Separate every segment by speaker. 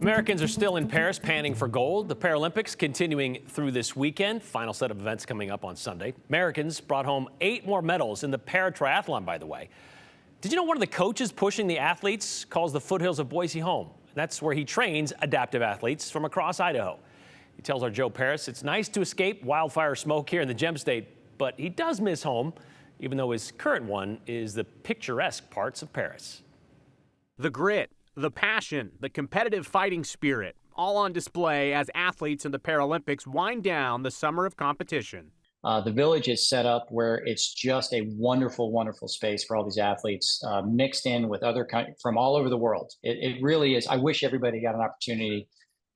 Speaker 1: Americans are still in Paris panning for gold. The Paralympics continuing through this weekend. Final set of events coming up on Sunday. Americans brought home 8 more medals in the para-triathlon, by the way. Did you know one of the coaches pushing the athletes calls the foothills of Boise home? That's where he trains adaptive athletes from across Idaho. He tells our Joe Paris it's nice to escape wildfire smoke here in the Gem State, but he does miss home, even though his current one is the picturesque parts of Paris.
Speaker 2: The grit, the passion, the competitive fighting spirit, all on display as athletes in the Paralympics wind down the summer of competition.
Speaker 3: The village is set up where it's just a wonderful, wonderful space for all these athletes mixed in with other from all over the world. It really is. I wish everybody got an opportunity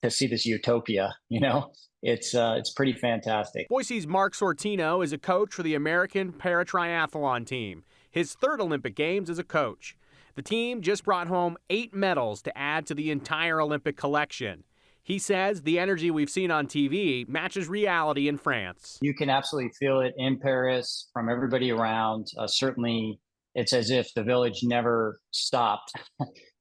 Speaker 3: to see this utopia. You know, it's pretty fantastic.
Speaker 2: Boise's Mark Sortino is a coach for the American para-triathlon team. His third Olympic Games as a coach. The team just brought home 8 medals to add to the entire Olympic collection. He says the energy we've seen on TV matches reality in France.
Speaker 3: You can absolutely feel it in Paris from everybody around. Certainly, it's as if the village never stopped.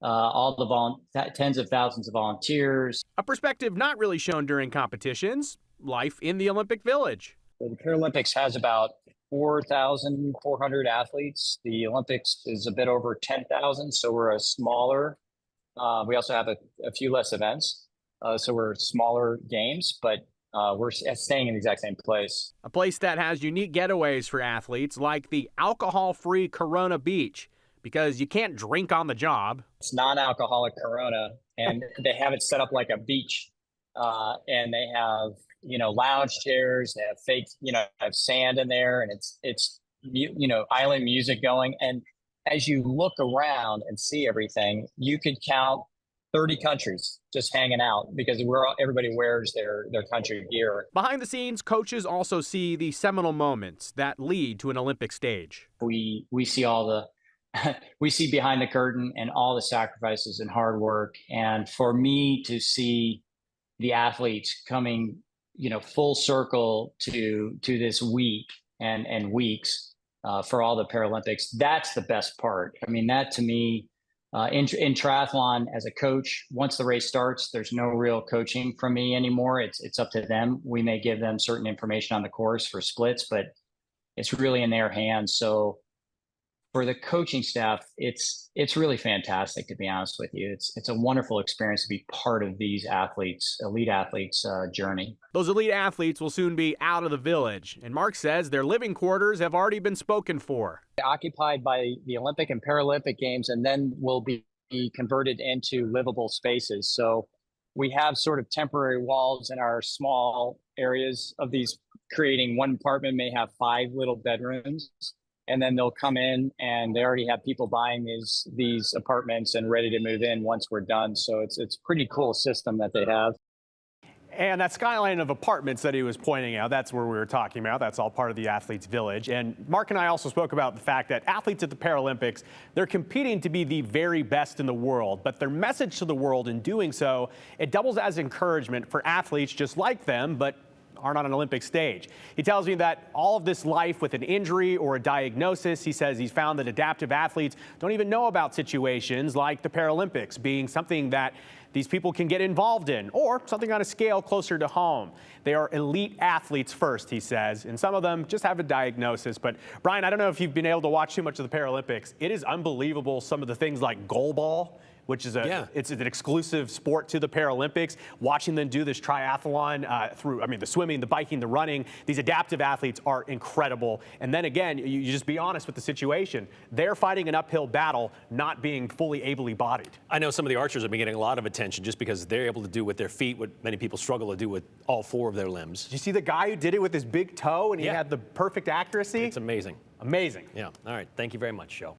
Speaker 3: All the tens of thousands of volunteers.
Speaker 2: A perspective not really shown during competitions, life in the Olympic Village.
Speaker 3: So the Paralympics has about 4,400 athletes. The Olympics is a bit over 10,000, so we're a smaller. We also have a few less events. So we're smaller games, but we're staying in the exact same place.
Speaker 2: A place that has unique getaways for athletes, like the alcohol-free Corona Beach, because you can't drink on the job.
Speaker 3: It's non-alcoholic Corona, and they have it set up like a beach. And they have, lounge chairs. They have fake, have sand in there, and it's island music going. And as you look around and see everything, you could count 30 countries just hanging out because everybody wears their country gear.
Speaker 2: Behind the scenes, coaches also see the seminal moments that lead to an Olympic stage.
Speaker 3: We see all the we see behind the curtain and all the sacrifices and hard work. And for me to see the athletes coming, full circle to this week and weeks for all the Paralympics, that's the best part. I mean, that to me, in triathlon as a coach, once the race starts, there's no real coaching from me anymore. It's up to them. We may give them certain information on the course for splits, but it's really in their hands. So for the coaching staff, it's really fantastic, to be honest with you. It's a wonderful experience to be part of these athletes, elite athletes' journey.
Speaker 2: Those elite athletes will soon be out of the village, and Mark says their living quarters have already been spoken for.
Speaker 3: Occupied by the Olympic and Paralympic Games, and then will be converted into livable spaces. So we have sort of temporary walls in our small areas of these, creating one apartment may have 5 little bedrooms. And then they'll come in, and they already have people buying these apartments and ready to move in once we're done. So it's a pretty cool system that they have.
Speaker 2: And that skyline of apartments that he was pointing out, that's where we were talking about. That's all part of the athletes' village. And Mark and I also spoke about the fact that athletes at the Paralympics, they're competing to be the very best in the world. But their message to the world in doing so, it doubles as encouragement for athletes just like them, but aren't on an Olympic stage. He tells me that all of this life with an injury or a diagnosis, he says he's found that adaptive athletes don't even know about situations like the Paralympics being something that these people can get involved in, or something on a scale closer to home. They are elite athletes first, he says, and some of them just have a diagnosis. But Brian, I don't know if you've been able to watch too much of the Paralympics. It is unbelievable, some of the things like goalball, which is it's an exclusive sport to the Paralympics. Watching them do this triathlon through, the swimming, the biking, the running, these adaptive athletes are incredible. And then again, you just be honest with the situation. They're fighting an uphill battle, not being fully ably-bodied.
Speaker 1: I know some of the archers have been getting a lot of attention just because they're able to do with their feet what many people struggle to do with all 4 of their limbs.
Speaker 2: Did you see the guy who did it with his big toe and he had the perfect accuracy?
Speaker 1: It's amazing.
Speaker 2: Amazing.
Speaker 1: Yeah. All right. Thank you very much, Joe.